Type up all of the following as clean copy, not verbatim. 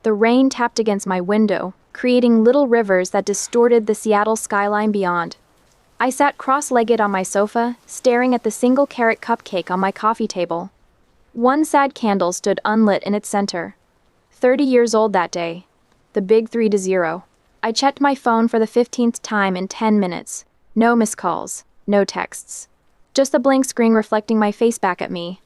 The rain tapped against my window, creating little rivers that distorted the Seattle skyline beyond. I sat cross-legged on my sofa, staring at the single-carat cupcake on my coffee table. One sad candle stood unlit in its center. 30 years old that day. The big 3-0. I checked my phone for the 15th time in 10 minutes. No missed calls, no texts. Just a blank screen reflecting my face back at me.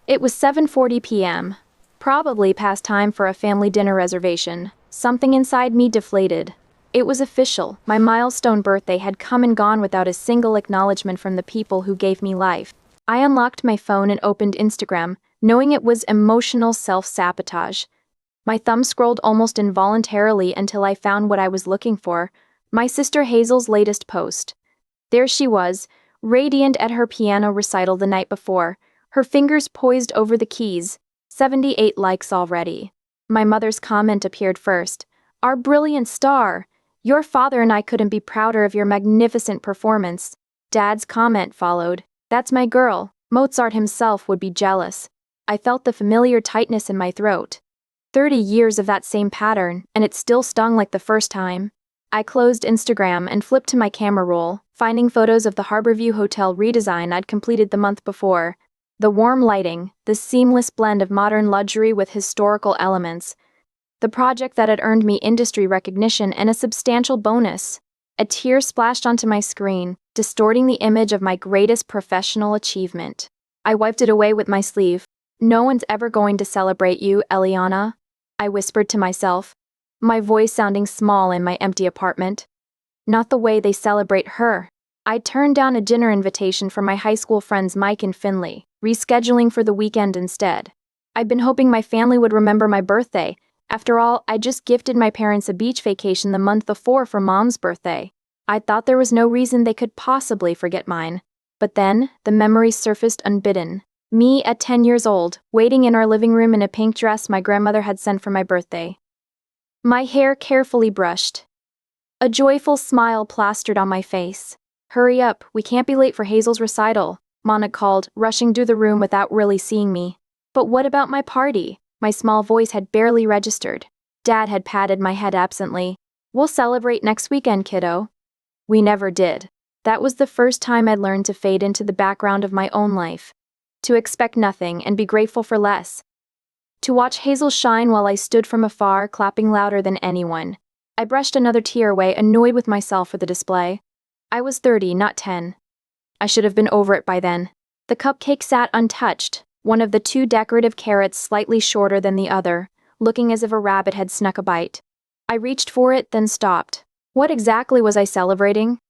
It was 7:40 p.m. Probably past time for a family dinner reservation. Something inside me deflated. It was official. My milestone birthday had come and gone without a single acknowledgement from the people who gave me life. I unlocked my phone and opened Instagram, knowing it was emotional self-sabotage. My thumb scrolled almost involuntarily until I found what I was looking for, my sister Hazel's latest post. There she was, radiant at her piano recital the night before, her fingers poised over the keys. 78 likes already. My mother's comment appeared first. Our brilliant star! Your father and I couldn't be prouder of your magnificent performance. Dad's comment followed. That's my girl. Mozart himself would be jealous. I felt the familiar tightness in my throat. 30 years of that same pattern, and it still stung like the first time. I closed Instagram and flipped to my camera roll, finding photos of the Harborview Hotel redesign I'd completed the month before. The warm lighting, the seamless blend of modern luxury with historical elements. The project that had earned me industry recognition and a substantial bonus. A tear splashed onto my screen, distorting the image of my greatest professional achievement. I wiped it away with my sleeve. No one's ever going to celebrate you, Eliana, I whispered to myself, my voice sounding small in my empty apartment. Not the way they celebrate her. I turned down a dinner invitation from my high school friends Mike and Finley, rescheduling for the weekend instead. I'd been hoping my family would remember my birthday. After all, I just gifted my parents a beach vacation the month before for Mom's birthday. I thought there was no reason they could possibly forget mine. But then, the memories surfaced unbidden. Me at 10 years old, waiting in our living room in a pink dress my grandmother had sent for my birthday. My hair carefully brushed. A joyful smile plastered on my face. Hurry up, we can't be late for Hazel's recital, Mona called, rushing through the room without really seeing me. But what about my party? My small voice had barely registered. Dad had patted my head absently. We'll celebrate next weekend, kiddo. We never did. That was the first time I'd learned to fade into the background of my own life. To expect nothing and be grateful for less. To watch Hazel shine while I stood from afar, clapping louder than anyone. I brushed another tear away, annoyed with myself for the display. I was 30, not 10. I should have been over it by then. The cupcake sat untouched, one of the two decorative carrots slightly shorter than the other, looking as if a rabbit had snuck a bite. I reached for it, then stopped. What exactly was I celebrating?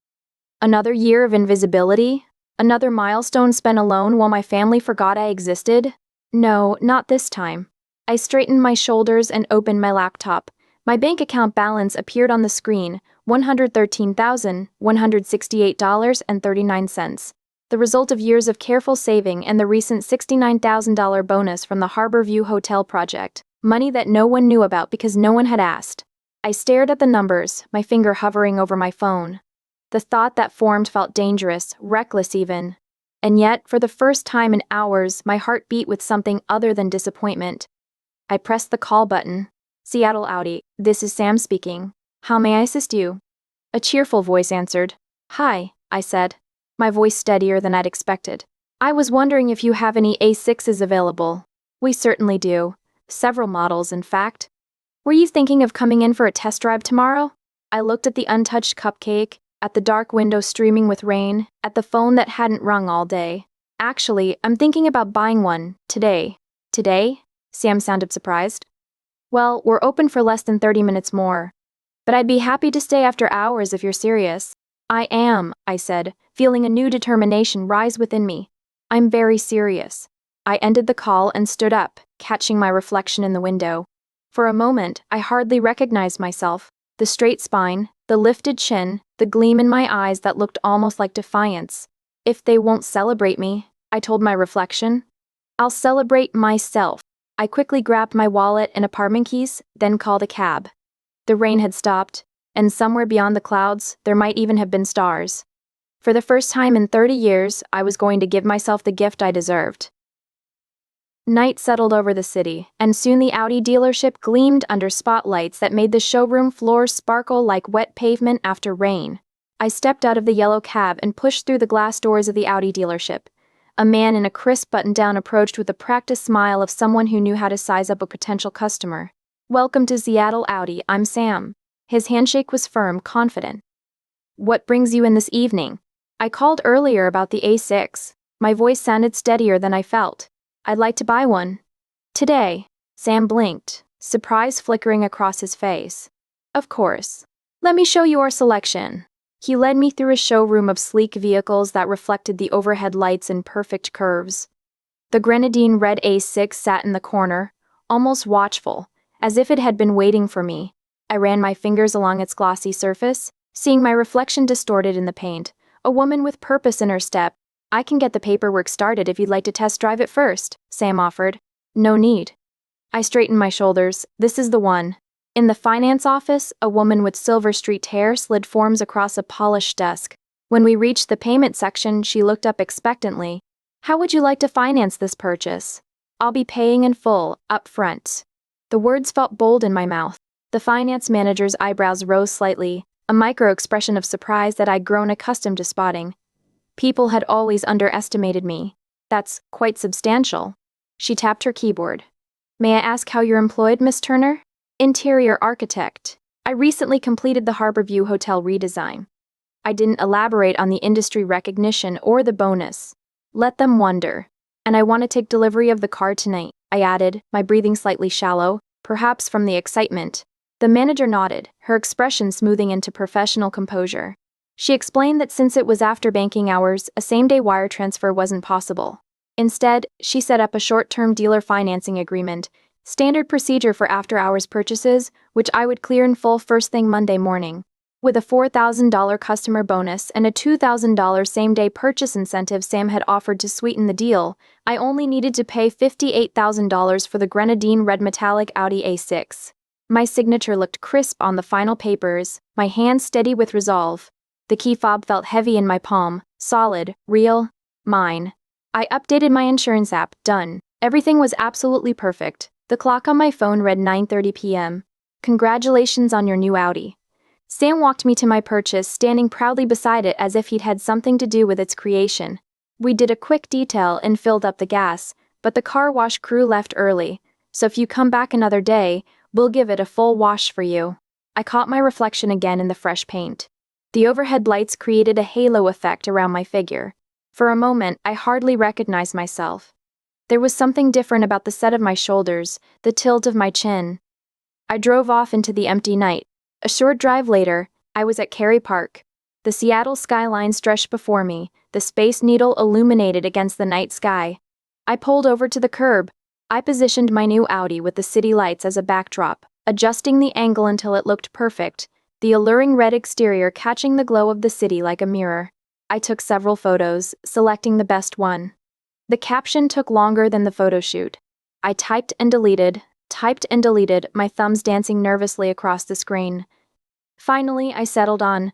Another year of invisibility? Another milestone spent alone while my family forgot I existed? No, not this time. I straightened my shoulders and opened my laptop. My bank account balance appeared on the screen, $113,168.39. The result of years of careful saving and the recent $69,000 bonus from the Harborview Hotel project. Money that no one knew about because no one had asked. I stared at the numbers, my finger hovering over my phone. The thought that formed felt dangerous, reckless even. And yet, for the first time in hours, my heart beat with something other than disappointment. I pressed the call button. Seattle Audi, this is Sam speaking. How may I assist you? A cheerful voice answered. Hi, I said, my voice steadier than I'd expected. I was wondering if you have any A6s available. We certainly do. Several models, in fact. Were you thinking of coming in for a test drive tomorrow? I looked at the untouched cupcake, at the dark window streaming with rain, at the phone that hadn't rung all day. Actually, I'm thinking about buying one, today. Today? Sam sounded surprised. Well, we're open for less than 30 minutes more. But I'd be happy to stay after hours if you're serious. I am, I said, feeling a new determination rise within me. I'm very serious. I ended the call and stood up, catching my reflection in the window. For a moment, I hardly recognized myself. The straight spine, the lifted chin, the gleam in my eyes that looked almost like defiance. If they won't celebrate me, I told my reflection, I'll celebrate myself. I quickly grabbed my wallet and apartment keys, then called a cab. The rain had stopped, and somewhere beyond the clouds, there might even have been stars. For the first time in 30 years, I was going to give myself the gift I deserved. Night settled over the city, and soon the Audi dealership gleamed under spotlights that made the showroom floors sparkle like wet pavement after rain. I stepped out of the yellow cab and pushed through the glass doors of the Audi dealership. A man in a crisp button-down approached with the practiced smile of someone who knew how to size up a potential customer. "Welcome to Seattle Audi, I'm Sam." His handshake was firm, confident. "What brings you in this evening?" "I called earlier about the A6. My voice sounded steadier than I felt. "I'd like to buy one." "Today?" Sam blinked, surprise flickering across his face. "Of course. Let me show you our selection." He led me through a showroom of sleek vehicles that reflected the overhead lights in perfect curves. The grenadine red A6 sat in the corner, almost watchful, as if it had been waiting for me. I ran my fingers along its glossy surface, seeing my reflection distorted in the paint. A woman with purpose in her step. "I can get the paperwork started if you'd like to test drive it first," Sam offered. "No need." I straightened my shoulders. "This is the one." In the finance office, a woman with silver-streaked hair slid forms across a polished desk. When we reached the payment section, she looked up expectantly. "How would you like to finance this purchase?" "I'll be paying in full, up front." The words felt bold in my mouth. The finance manager's eyebrows rose slightly, a micro-expression of surprise that I'd grown accustomed to spotting. People had always underestimated me. "That's quite substantial." She tapped her keyboard. "May I ask how you're employed, Miss Turner?" "Interior architect. I recently completed the Harborview Hotel redesign." I didn't elaborate on the industry recognition or the bonus. Let them wonder. "And I want to take delivery of the car tonight," I added, my breathing slightly shallow, perhaps from the excitement. The manager nodded, her expression smoothing into professional composure. She explained that since it was after banking hours, a same-day wire transfer wasn't possible. Instead, she set up a short-term dealer financing agreement, standard procedure for after-hours purchases, which I would clear in full first thing Monday morning. With a $4,000 customer bonus and a $2,000 same-day purchase incentive Sam had offered to sweeten the deal, I only needed to pay $58,000 for the grenadine red metallic Audi A6. My signature looked crisp on the final papers, my hand steady with resolve. The key fob felt heavy in my palm, solid, real, mine. I updated my insurance app, done. Everything was absolutely perfect. The clock on my phone read 9:30 p.m. "Congratulations on your new Audi." Sam walked me to my purchase, standing proudly beside it as if he'd had something to do with its creation. We did a quick detail and filled up the gas, but the car wash crew left early, so if you come back another day, we'll give it a full wash for you. I caught my reflection again in the fresh paint. The overhead lights created a halo effect around my figure. For a moment, I hardly recognized myself. There was something different about the set of my shoulders, the tilt of my chin. I drove off into the empty night. A short drive later, I was at Cary Park. The Seattle skyline stretched before me, the Space Needle illuminated against the night sky. I pulled over to the curb. I positioned my new Audi with the city lights as a backdrop, adjusting the angle until it looked perfect, the alluring red exterior catching the glow of the city like a mirror. I took several photos, selecting the best one. The caption took longer than the photo shoot. I typed and deleted, my thumbs dancing nervously across the screen. Finally, I settled on,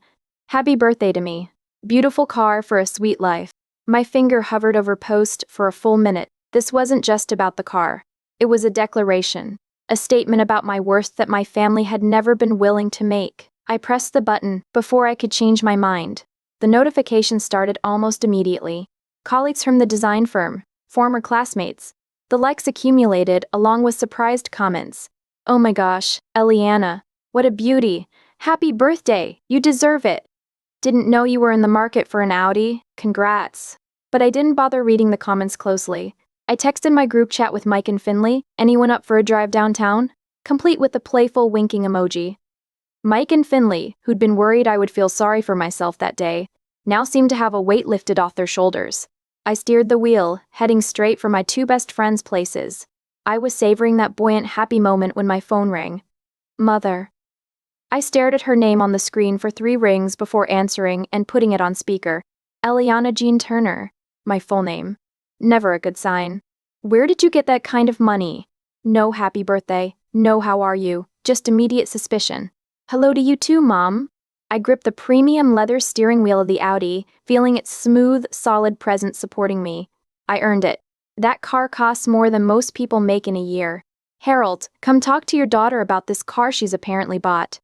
"Happy birthday to me. Beautiful car for a sweet life." My finger hovered over post for a full minute. This wasn't just about the car. It was a declaration, a statement about my worth that my family had never been willing to make. I pressed the button before I could change my mind. The notification started almost immediately. Colleagues from the design firm, former classmates. The likes accumulated along with surprised comments. "Oh my gosh, Eliana, what a beauty. Happy birthday, you deserve it. Didn't know you were in the market for an Audi, congrats." But I didn't bother reading the comments closely. I texted my group chat with Mike and Finley, "Anyone up for a drive downtown?" Complete with the playful winking emoji. Mike and Finley, who'd been worried I would feel sorry for myself that day, now seemed to have a weight lifted off their shoulders. I steered the wheel, heading straight for my two best friends' places. I was savoring that buoyant, happy moment when my phone rang. Mother. I stared at her name on the screen for 3 rings before answering and putting it on speaker. Eliana Jean Turner. My full name. Never a good sign. "Where did you get that kind of money?" No happy birthday, no how are you, just immediate suspicion. "Hello to you too, Mom." I gripped the premium leather steering wheel of the Audi, feeling its smooth, solid presence supporting me. I earned it. That car costs more than most people make in a year. Harold, come talk to your daughter about this car she's apparently bought.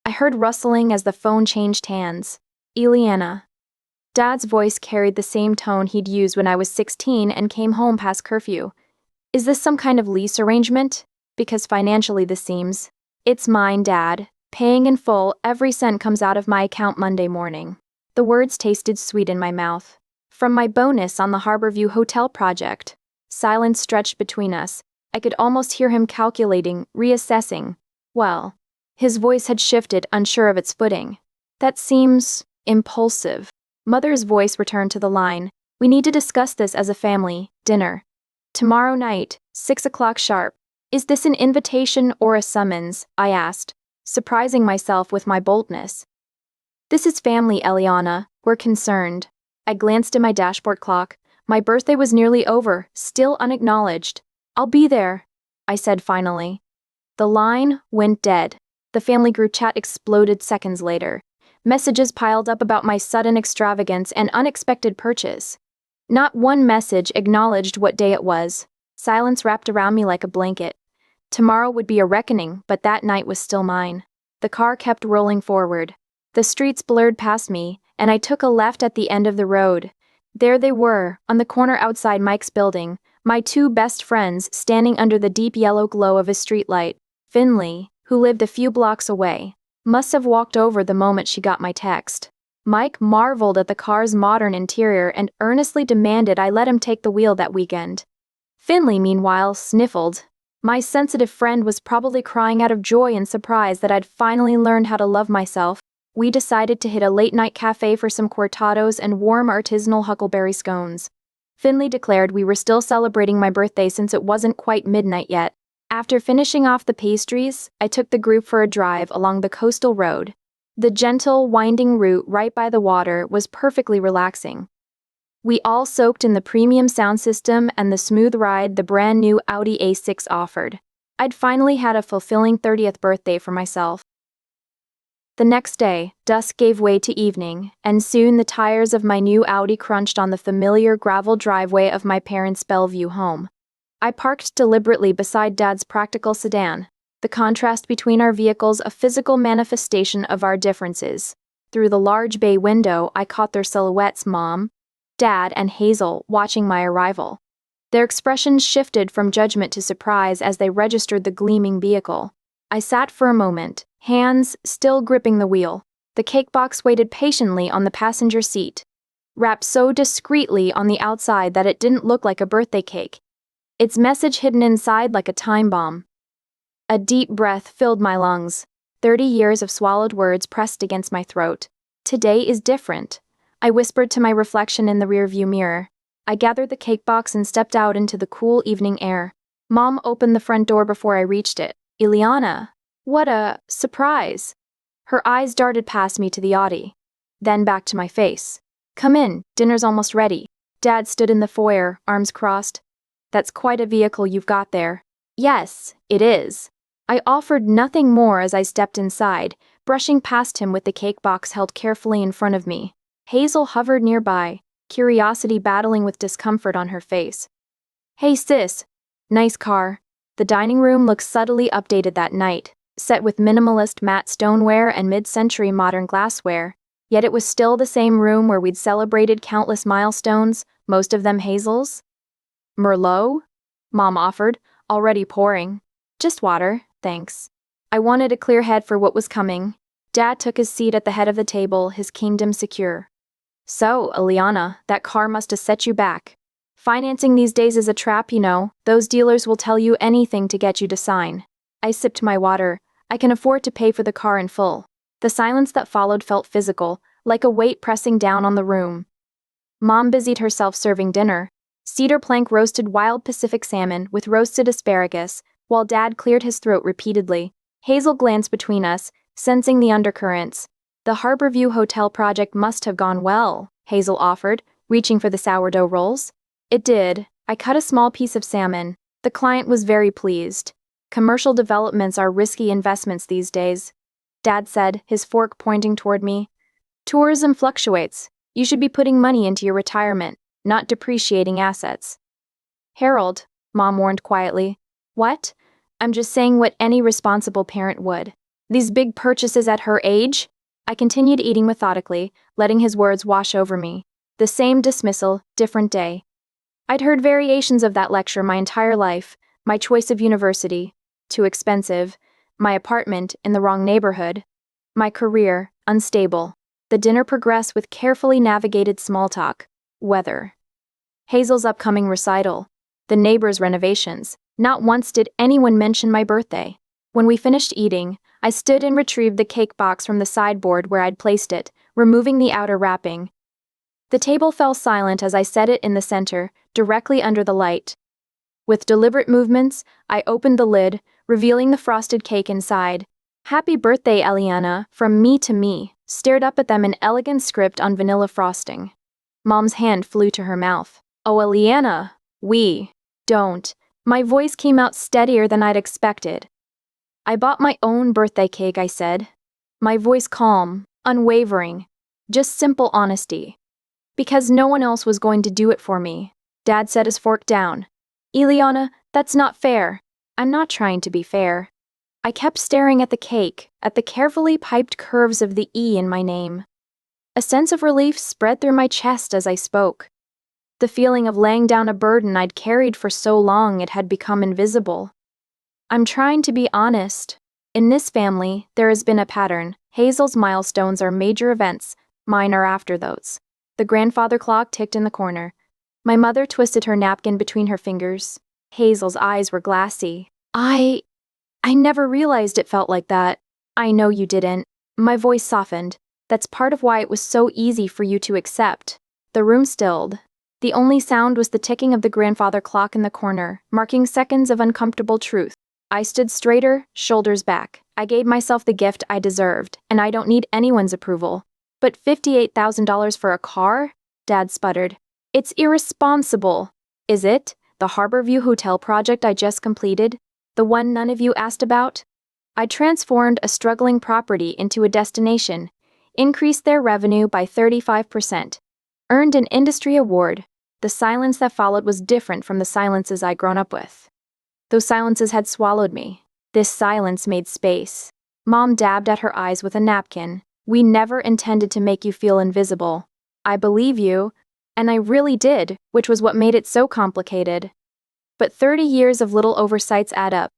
I heard rustling as the phone changed hands. Ileana. Dad's voice carried the same tone he'd used when I was 16 and came home past curfew. Is this some kind of lease arrangement? Because financially this seems. It's mine, Dad. Paying in full, every cent comes out of my account Monday morning. The words tasted sweet in my mouth. From my bonus on the Harborview Hotel project. Silence stretched between us. I could almost hear him calculating, reassessing. Well, his voice had shifted, unsure of its footing. That seems impulsive. Mother's voice returned to the line. We need to discuss this as a family. Dinner. Tomorrow night, 6 o'clock sharp. Is this an invitation or a summons? I asked, surprising myself with my boldness. This is family, Eliana. We're concerned. I glanced at my dashboard clock. My birthday was nearly over, still unacknowledged. I'll be there, I said finally. The line went dead. The family group chat exploded seconds later. Messages piled up about my sudden extravagance and unexpected purchase. Not one message acknowledged what day it was. Silence wrapped around me like a blanket. Tomorrow would be a reckoning, but that night was still mine. The car kept rolling forward. The streets blurred past me, and I took a left at the end of the road. There they were, on the corner outside Mike's building, my two best friends standing under the deep yellow glow of a streetlight. Finley, who lived a few blocks away, must have walked over the moment she got my text. Mike marveled at the car's modern interior and earnestly demanded I let him take the wheel that weekend. Finley, meanwhile, sniffled. My sensitive friend was probably crying out of joy and surprise that I'd finally learned how to love myself. We decided to hit a late-night cafe for some cortados and warm artisanal huckleberry scones. Finley declared we were still celebrating my birthday since it wasn't quite midnight yet. After finishing off the pastries, I took the group for a drive along the coastal road. The gentle, winding route right by the water was perfectly relaxing. We all soaked in the premium sound system and the smooth ride the brand new Audi A6 offered. I'd finally had a fulfilling 30th birthday for myself. The next day, dusk gave way to evening, and soon the tires of my new Audi crunched on the familiar gravel driveway of my parents' Bellevue home. I parked deliberately beside Dad's practical sedan, the contrast between our vehicles a physical manifestation of our differences. Through the large bay window, I caught their silhouettes, Mom, Dad, and Hazel, watching my arrival. Their expressions shifted from judgment to surprise as they registered the gleaming vehicle. I sat for a moment, hands still gripping the wheel. The cake box waited patiently on the passenger seat, wrapped so discreetly on the outside that it didn't look like a birthday cake. Its message hidden inside like a time bomb. A deep breath filled my lungs. 30 years of swallowed words pressed against my throat. Today is different, I whispered to my reflection in the rearview mirror. I gathered the cake box and stepped out into the cool evening air. Mom opened the front door before I reached it. Ileana, what a surprise. Her eyes darted past me to the Audi, then back to my face. Come in, dinner's almost ready. Dad stood in the foyer, arms crossed. That's quite a vehicle you've got there. Yes, it is. I offered nothing more as I stepped inside, brushing past him with the cake box held carefully in front of me. Hazel hovered nearby, curiosity battling with discomfort on her face. Hey sis, nice car. The dining room looked subtly updated that night, set with minimalist matte stoneware and mid-century modern glassware, yet it was still the same room where we'd celebrated countless milestones, most of them Hazel's. Merlot? Mom offered, already pouring. Just water, thanks. I wanted a clear head for what was coming. Dad took his seat at the head of the table, his kingdom secure. So, Ileana, that car must have set you back. Financing these days is a trap, you know. Those dealers will tell you anything to get you to sign. I sipped my water. I can afford to pay for the car in full. The silence that followed felt physical, like a weight pressing down on the room. Mom busied herself serving dinner. Cedar plank roasted wild Pacific salmon with roasted asparagus, while Dad cleared his throat repeatedly. Hazel glanced between us, sensing the undercurrents. The Harborview Hotel project must have gone well, Hazel offered, reaching for the sourdough rolls. It did. I cut a small piece of salmon. The client was very pleased. Commercial developments are risky investments these days, Dad said, his fork pointing toward me. Tourism fluctuates. You should be putting money into your retirement, not depreciating assets. Harold, Mom warned quietly. What? I'm just saying what any responsible parent would. These big purchases at her age? I continued eating methodically, letting his words wash over me. The same dismissal, different day. I'd heard variations of that lecture my entire life. My choice of university, too expensive. My apartment, in the wrong neighborhood. My career, unstable. The dinner progressed with carefully navigated small talk. Weather. Hazel's upcoming recital. The neighbor's renovations. Not once did anyone mention my birthday. When we finished eating, I stood and retrieved the cake box from the sideboard where I'd placed it, removing the outer wrapping. The table fell silent as I set it in the center, directly under the light. With deliberate movements, I opened the lid, revealing the frosted cake inside. Happy birthday, Eliana, from me to me, stared up at them in elegant script on vanilla frosting. Mom's hand flew to her mouth. Oh, Eliana, don't. My voice came out steadier than I'd expected. I bought my own birthday cake, I said. My voice calm, unwavering, just simple honesty. Because no one else was going to do it for me. Dad set his fork down. Eliana, that's not fair. I'm not trying to be fair. I kept staring at the cake, at the carefully piped curves of the E in my name. A sense of relief spread through my chest as I spoke. The feeling of laying down a burden I'd carried for so long it had become invisible. I'm trying to be honest. In this family, there has been a pattern. Hazel's milestones are major events, mine are after those. The grandfather clock ticked in the corner. My mother twisted her napkin between her fingers. Hazel's eyes were glassy. I never realized it felt like that. I know you didn't. My voice softened. That's part of why it was so easy for you to accept. The room stilled. The only sound was the ticking of the grandfather clock in the corner, marking seconds of uncomfortable truth. I stood straighter, shoulders back. I gave myself the gift I deserved, and I don't need anyone's approval. But $58,000 for a car? Dad sputtered. It's irresponsible. Is it? The Harborview Hotel project I just completed? The one none of you asked about? I transformed a struggling property into a destination, increased their revenue by 35%, earned an industry award. The silence that followed was different from the silences I'd grown up with. Those silences had swallowed me. This silence made space. Mom dabbed at her eyes with a napkin. We never intended to make you feel invisible. I believe you, and I really did, which was what made it so complicated. But 30 years of little oversights add up.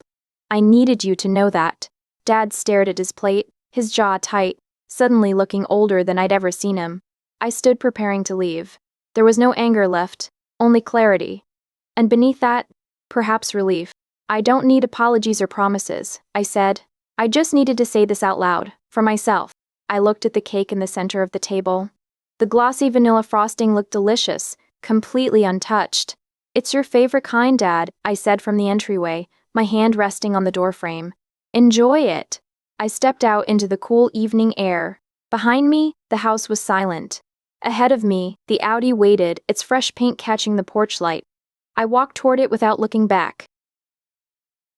I needed you to know that. Dad stared at his plate, his jaw tight, suddenly looking older than I'd ever seen him. I stood preparing to leave. There was no anger left, only clarity. And beneath that, perhaps relief. I don't need apologies or promises, I said. I just needed to say this out loud, for myself. I looked at the cake in the center of the table. The glossy vanilla frosting looked delicious, completely untouched. It's your favorite kind, Dad, I said from the entryway, my hand resting on the doorframe. Enjoy it. I stepped out into the cool evening air. Behind me, the house was silent. Ahead of me, the Audi waited, its fresh paint catching the porch light. I walked toward it without looking back.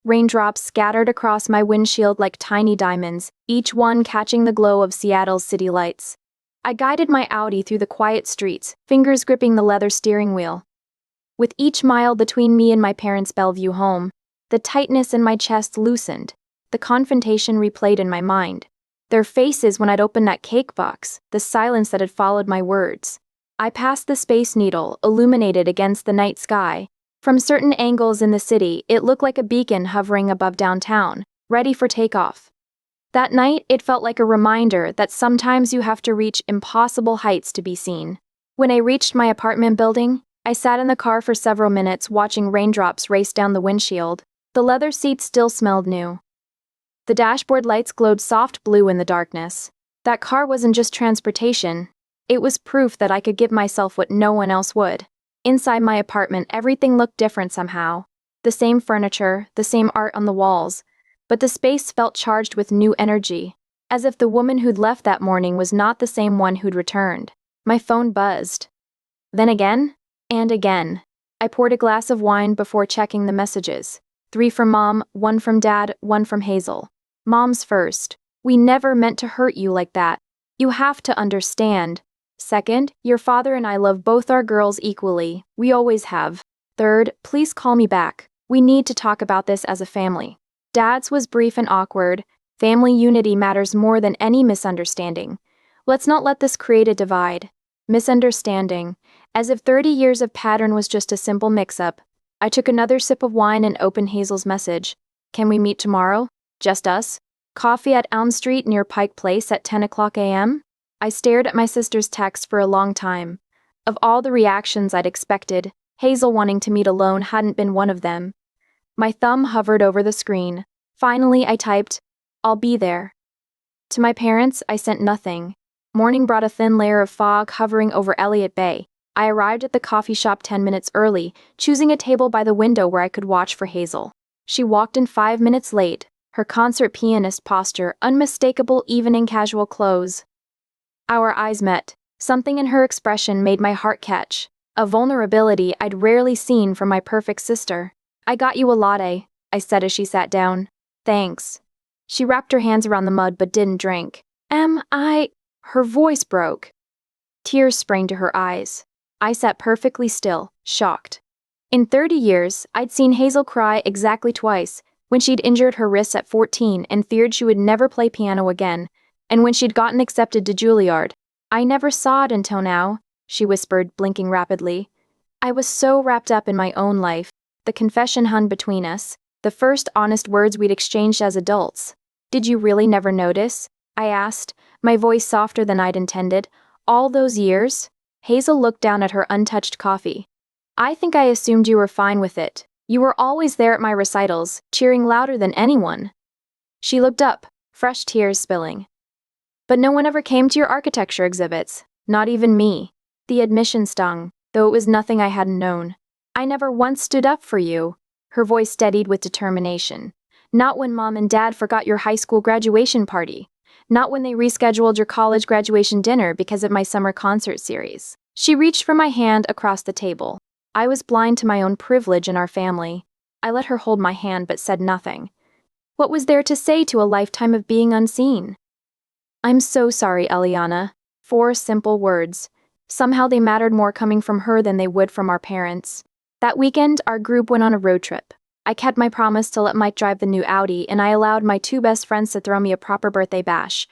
Raindrops scattered across my windshield like tiny diamonds, each one catching the glow of Seattle's city lights. I guided my Audi through the quiet streets, fingers gripping the leather steering wheel. With each mile between me and my parents' Bellevue home, the tightness in my chest loosened. The confrontation replayed in my mind. Their faces when I'd opened that cake box, the silence that had followed my words. I passed the Space Needle, illuminated against the night sky. From certain angles in the city, it looked like a beacon hovering above downtown, ready for takeoff. That night, it felt like a reminder that sometimes you have to reach impossible heights to be seen. When I reached my apartment building, I sat in the car for several minutes watching raindrops race down the windshield. The leather seats still smelled new. The dashboard lights glowed soft blue in the darkness. That car wasn't just transportation. It was proof that I could give myself what no one else would. Inside my apartment, everything looked different somehow. The same furniture, the same art on the walls, but the space felt charged with new energy, as if the woman who'd left that morning was not the same one who'd returned. My phone buzzed. Then again, and again. I poured a glass of wine before checking the messages. 3 from Mom, 1 from Dad, 1 from Hazel. Mom's first. We never meant to hurt you like that. You have to understand. Second, your father and I love both our girls equally. We always have. Third, please call me back. We need to talk about this as a family. Dad's was brief and awkward. Family unity matters more than any misunderstanding. Let's not let this create a divide. Misunderstanding. As if 30 years of pattern was just a simple mix-up. I took another sip of wine and opened Hazel's message. Can we meet tomorrow? Just us? Coffee at Elm Street near Pike Place at 10 o'clock a.m.? I stared at my sister's text for a long time. Of all the reactions I'd expected, Hazel wanting to meet alone hadn't been one of them. My thumb hovered over the screen. Finally, I typed, I'll be there. To my parents, I sent nothing. Morning brought a thin layer of fog hovering over Elliott Bay. I arrived at the coffee shop 10 minutes early, choosing a table by the window where I could watch for Hazel. She walked in 5 minutes late, her concert pianist posture unmistakable even in casual clothes. Our eyes met. Something in her expression made my heart catch, a vulnerability I'd rarely seen from my perfect sister. I got you a latte, I said as she sat down. Thanks. She wrapped her hands around the mug but didn't drink. Her voice broke. Tears sprang to her eyes. I sat perfectly still, shocked. In 30 years, I'd seen Hazel cry exactly twice, when she'd injured her wrists at 14 and feared she would never play piano again, and when she'd gotten accepted to Juilliard. I never saw it until now, she whispered, blinking rapidly. I was so wrapped up in my own life. The confession hung between us, the first honest words we'd exchanged as adults. Did you really never notice? I asked, my voice softer than I'd intended. All those years? Hazel looked down at her untouched coffee. I think I assumed you were fine with it. You were always there at my recitals, cheering louder than anyone. She looked up, fresh tears spilling. But no one ever came to your architecture exhibits, not even me. The admission stung, though it was nothing I hadn't known. I never once stood up for you. Her voice steadied with determination. Not when Mom and Dad forgot your high school graduation party. Not when they rescheduled your college graduation dinner because of my summer concert series. She reached for my hand across the table. I was blind to my own privilege in our family. I let her hold my hand but said nothing. What was there to say to a lifetime of being unseen? I'm so sorry, Eliana. 4 simple words. Somehow they mattered more coming from her than they would from our parents. That weekend, our group went on a road trip. I kept my promise to let Mike drive the new Audi, and I allowed my 2 best friends to throw me a proper birthday bash.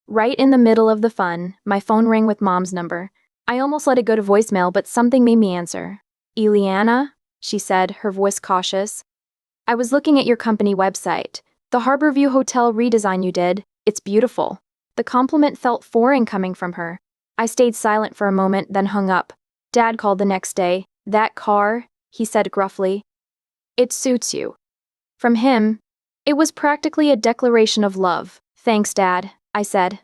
Right in the middle of the fun, my phone rang with Mom's number. I almost let it go to voicemail, but something made me answer. Eliana, she said, her voice cautious. I was looking at your company website. The Harborview Hotel redesign you did. It's beautiful. The compliment felt foreign coming from her. I stayed silent for a moment, then hung up. Dad called the next day. That car, he said gruffly. It suits you. From him, it was practically a declaration of love. Thanks, Dad, I said.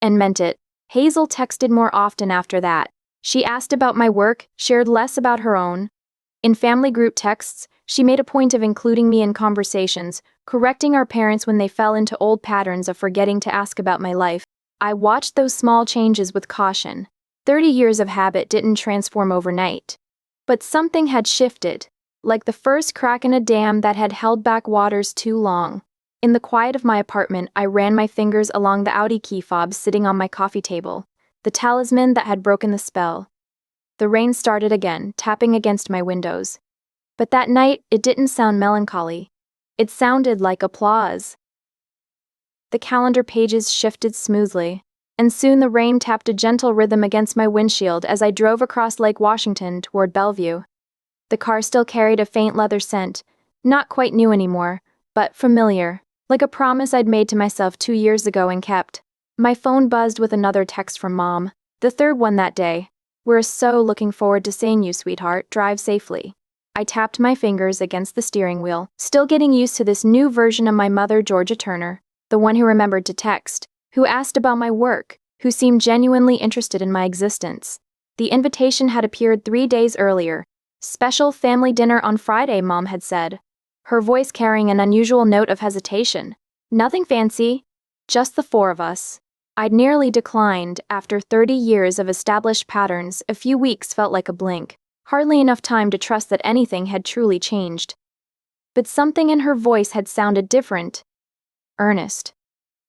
And meant it. Hazel texted more often after that. She asked about my work, shared less about her own. In family group texts, she made a point of including me in conversations, correcting our parents when they fell into old patterns of forgetting to ask about my life. I watched those small changes with caution. 30 years of habit didn't transform overnight. But something had shifted, like the first crack in a dam that had held back waters too long. In the quiet of my apartment, I ran my fingers along the Audi key fob sitting on my coffee table, the talisman that had broken the spell. The rain started again, tapping against my windows. But that night, it didn't sound melancholy. It sounded like applause. The calendar pages shifted smoothly, and soon the rain tapped a gentle rhythm against my windshield as I drove across Lake Washington toward Bellevue. The car still carried a faint leather scent, not quite new anymore, but familiar, like a promise I'd made to myself 2 years ago and kept. My phone buzzed with another text from Mom, the 3rd one that day. We're so looking forward to seeing you, sweetheart. Drive safely. I tapped my fingers against the steering wheel, still getting used to this new version of my mother, Georgia Turner, the one who remembered to text, who asked about my work, who seemed genuinely interested in my existence. The invitation had appeared 3 days earlier. Special family dinner on Friday, Mom had said, her voice carrying an unusual note of hesitation. Nothing fancy, just the 4 of us. I'd nearly declined. After 30 years of established patterns, a few weeks felt like a blink, hardly enough time to trust that anything had truly changed. But something in her voice had sounded different. Earnest.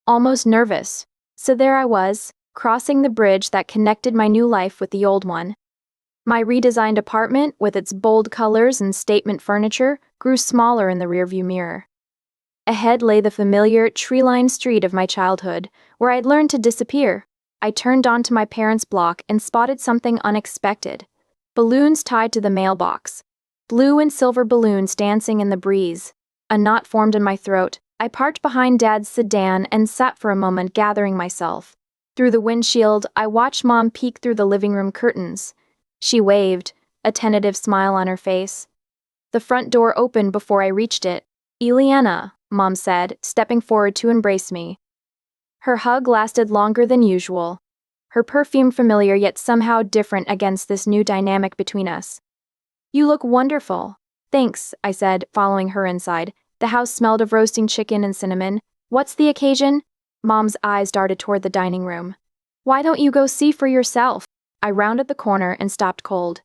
Almost nervous. So there I was, crossing the bridge that connected my new life with the old one. My redesigned apartment, with its bold colors and statement furniture, grew smaller in the rearview mirror. Ahead lay the familiar, tree-lined street of my childhood, where I'd learned to disappear. I turned onto my parents' block and spotted something unexpected. Balloons tied to the mailbox. Blue and silver balloons dancing in the breeze. A knot formed in my throat. I parked behind Dad's sedan and sat for a moment, gathering myself. Through the windshield, I watched Mom peek through the living room curtains. She waved, a tentative smile on her face. The front door opened before I reached it. "Ileana," Mom said, stepping forward to embrace me. Her hug lasted longer than usual. Her perfume familiar yet somehow different against this new dynamic between us. "You look wonderful." "Thanks," I said, following her inside. The house smelled of roasting chicken and cinnamon. "What's the occasion?" Mom's eyes darted toward the dining room. "Why don't you go see for yourself?" I rounded the corner and stopped cold.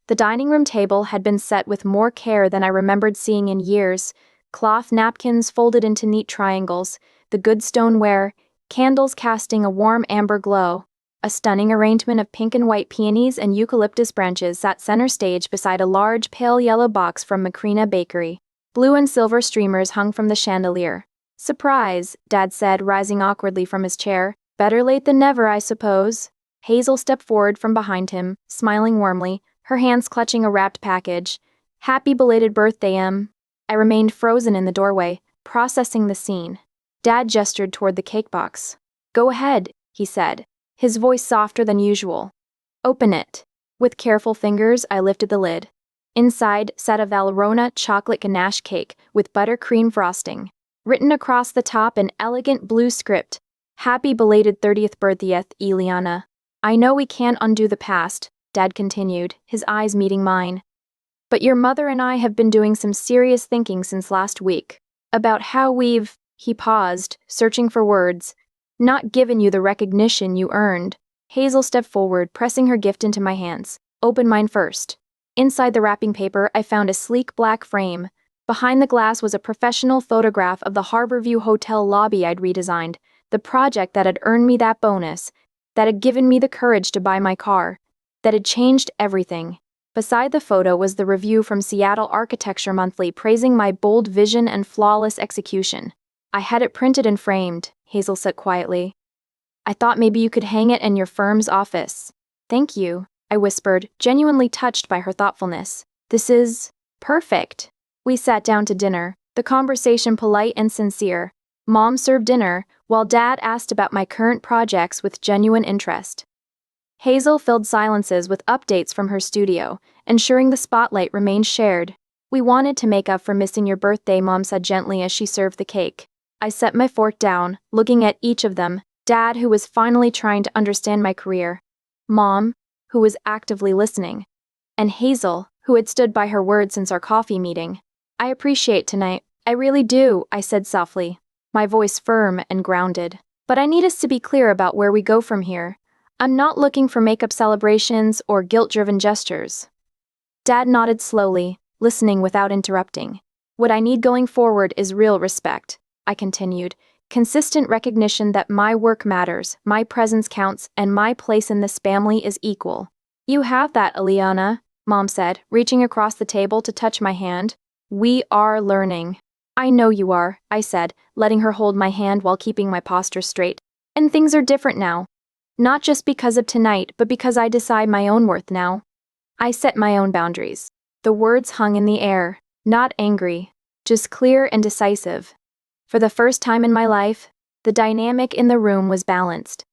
The dining room table had been set with more care than I remembered seeing in years. Cloth napkins folded into neat triangles, the good stoneware, candles casting a warm amber glow. A stunning arrangement of pink and white peonies and eucalyptus branches sat center stage beside a large pale yellow box from Macrina Bakery. Blue and silver streamers hung from the chandelier. "Surprise," Dad said, rising awkwardly from his chair. "Better late than never, I suppose." Hazel stepped forward from behind him, smiling warmly, her hands clutching a wrapped package. "Happy belated birthday, Em." I remained frozen in the doorway, processing the scene. Dad gestured toward the cake box. "Go ahead," he said, his voice softer than usual. "Open it." With careful fingers, I lifted the lid. Inside sat a Valrhona chocolate ganache cake with buttercream frosting. Written across the top in elegant blue script, "Happy belated 30th birthday, Ileana." "I know we can't undo the past," Dad continued, his eyes meeting mine. "But your mother and I have been doing some serious thinking since last week. About how we've," he paused, searching for words, "not given you the recognition you earned." Hazel stepped forward, pressing her gift into my hands. "Open mine first." Inside the wrapping paper, I found a sleek black frame. Behind the glass was a professional photograph of the Harborview Hotel lobby I'd redesigned, the project that had earned me that bonus, that had given me the courage to buy my car, that had changed everything. Beside the photo was the review from Seattle Architecture Monthly praising my bold vision and flawless execution. "I had it printed and framed," Hazel said quietly. "I thought maybe you could hang it in your firm's office." "Thank you," I whispered, genuinely touched by her thoughtfulness. "This is perfect." We sat down to dinner, the conversation polite and sincere. Mom served dinner, while Dad asked about my current projects with genuine interest. Hazel filled silences with updates from her studio, ensuring the spotlight remained shared. "We wanted to make up for missing your birthday," Mom said gently as she served the cake. I set my fork down, looking at each of them. Dad, who was finally trying to understand my career. Mom, who was actively listening. And Hazel, who had stood by her word since our coffee meeting. "I appreciate tonight. I really do," I said softly, my voice firm and grounded. "But I need us to be clear about where we go from here. I'm not looking for makeup celebrations or guilt-driven gestures." Dad nodded slowly, listening without interrupting. "What I need going forward is real respect," I continued. "Consistent recognition that my work matters, my presence counts, and my place in this family is equal." "You have that, Ileana," Mom said, reaching across the table to touch my hand. "We are learning." "I know you are," I said, letting her hold my hand while keeping my posture straight. "And things are different now. Not just because of tonight, but because I decide my own worth now. I set my own boundaries." The words hung in the air, not angry, just clear and decisive. For the first time in my life, the dynamic in the room was balanced.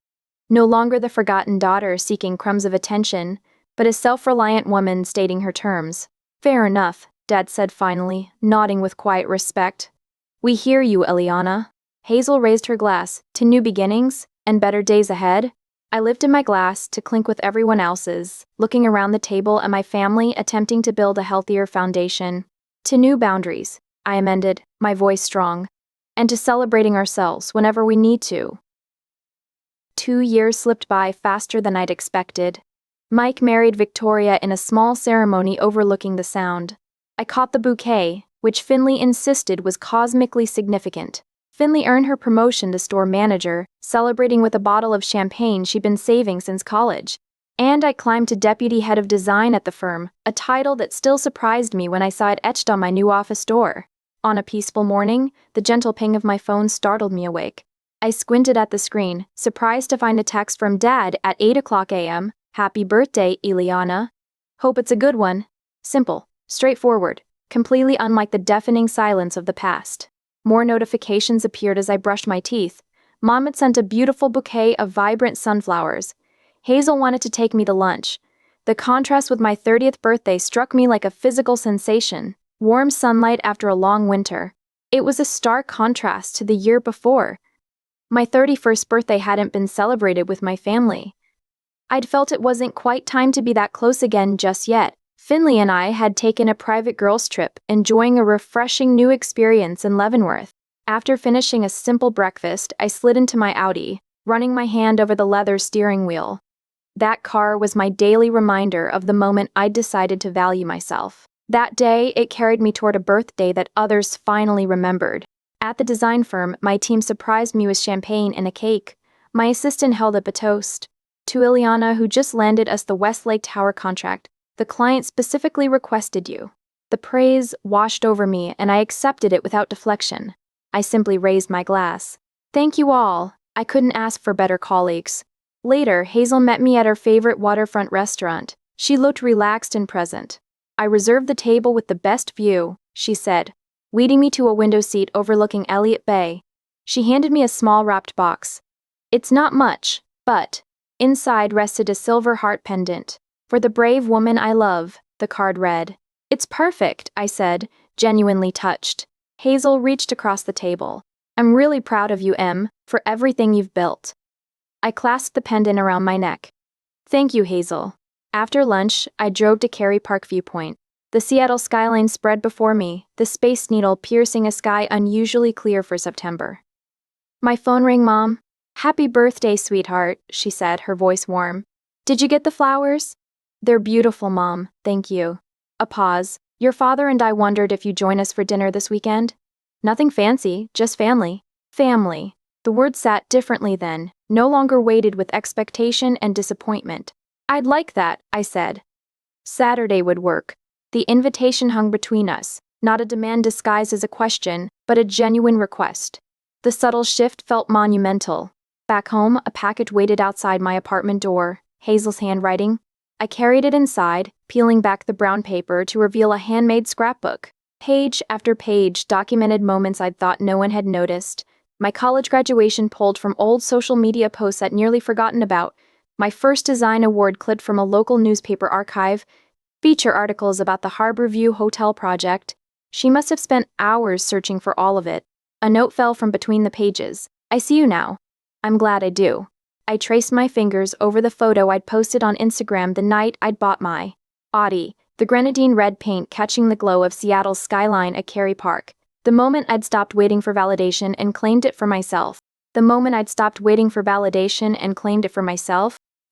No longer the forgotten daughter seeking crumbs of attention, but a self-reliant woman stating her terms. "Fair enough," Dad said finally, nodding with quiet respect. "We hear you, Ileana." Hazel raised her glass, "To new beginnings, and better days ahead." I lifted my glass to clink with everyone else's, looking around the table at my family attempting to build a healthier foundation. "To new boundaries," I amended, my voice strong. "And to celebrating ourselves whenever we need to." 2 years slipped by faster than I'd expected. Mike married Victoria in a small ceremony overlooking the Sound. I caught the bouquet, which Finley insisted was cosmically significant. Finley earned her promotion to store manager, celebrating with a bottle of champagne she'd been saving since college. And I climbed to deputy head of design at the firm, a title that still surprised me when I saw it etched on my new office door. On a peaceful morning, the gentle ping of my phone startled me awake. I squinted at the screen, surprised to find a text from Dad at 8 a.m. "Happy birthday, Ileana. Hope it's a good one." Simple, straightforward, completely unlike the deafening silence of the past. More notifications appeared as I brushed my teeth. Mom had sent a beautiful bouquet of vibrant sunflowers. Hazel wanted to take me to lunch. The contrast with my 30th birthday struck me like a physical sensation. Warm sunlight after a long winter. It was a stark contrast to the year before. My 31st birthday hadn't been celebrated with my family. I'd felt it wasn't quite time to be that close again just yet. Finley and I had taken a private girls' trip, enjoying a refreshing new experience in Leavenworth. After finishing a simple breakfast, I slid into my Audi, running my hand over the leather steering wheel. That car was my daily reminder of the moment I'd decided to value myself. That day, it carried me toward a birthday that others finally remembered. At the design firm, my team surprised me with champagne and a cake. My assistant held up a toast. To Ileana, who just landed us the Westlake Tower contract, the client specifically requested you. The praise washed over me, and I accepted it without deflection. I simply raised my glass. Thank you all. I couldn't ask for better colleagues. Later, Hazel met me at her favorite waterfront restaurant. She looked relaxed and present. "I reserved the table with the best view," she said, leading me to a window seat overlooking Elliott Bay. She handed me a small wrapped box. "It's not much, but..." Inside rested a silver heart pendant. "For the brave woman I love," the card read. "It's perfect," I said, genuinely touched. Hazel reached across the table. "I'm really proud of you, Em, for everything you've built." I clasped the pendant around my neck. "Thank you, Hazel." After lunch, I drove to Cary Park Viewpoint. The Seattle skyline spread before me, the Space Needle piercing a sky unusually clear for September. My phone rang. "Mom." "Happy birthday, sweetheart," she said, her voice warm. "Did you get the flowers?" "They're beautiful, Mom, thank you." A pause. "Your father and I wondered if you'd join us for dinner this weekend." "Nothing fancy, just family." Family. The word sat differently then, no longer weighted with expectation and disappointment. "I'd like that," I said. Saturday would work. The invitation hung between us, not a demand disguised as a question, but a genuine request. The subtle shift felt monumental. Back home, a package waited outside my apartment door, Hazel's handwriting. I carried it inside, peeling back the brown paper to reveal a handmade scrapbook. Page after page documented moments I'd thought no one had noticed. My college graduation pulled from old social media posts I'd nearly forgotten about. My first design award clipped from a local newspaper archive. Feature articles about the Harborview Hotel project. She must have spent hours searching for all of it. A note fell from between the pages. "I see you now." "I'm glad I do." I traced my fingers over the photo I'd posted on Instagram the night I'd bought my Audi, the grenadine red paint catching the glow of Seattle's skyline at Cary Park. The moment I'd stopped waiting for validation and claimed it for myself.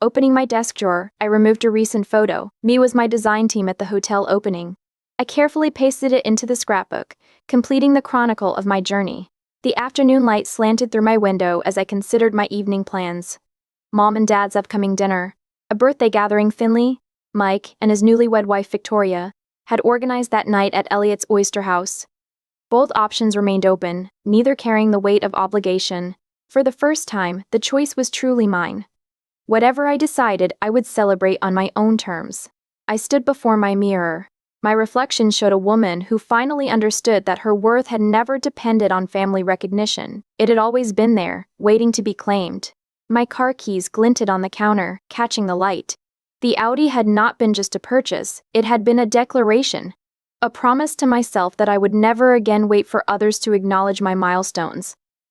Opening my desk drawer, I removed a recent photo. Me was my design team at the hotel opening. I carefully pasted it into the scrapbook, completing the chronicle of my journey. The afternoon light slanted through my window as I considered my evening plans. Mom and Dad's upcoming dinner, a birthday gathering Finley, Mike, and his newlywed wife Victoria had organized that night at Elliott's Oyster House. Both options remained open, neither carrying the weight of obligation. For the first time, the choice was truly mine. Whatever I decided, I would celebrate on my own terms. I stood before my mirror. My reflection showed a woman who finally understood that her worth had never depended on family recognition. It had always been there, waiting to be claimed. My car keys glinted on the counter, catching the light. The Audi had not been just a purchase, it had been a declaration. A promise to myself that I would never again wait for others to acknowledge my milestones.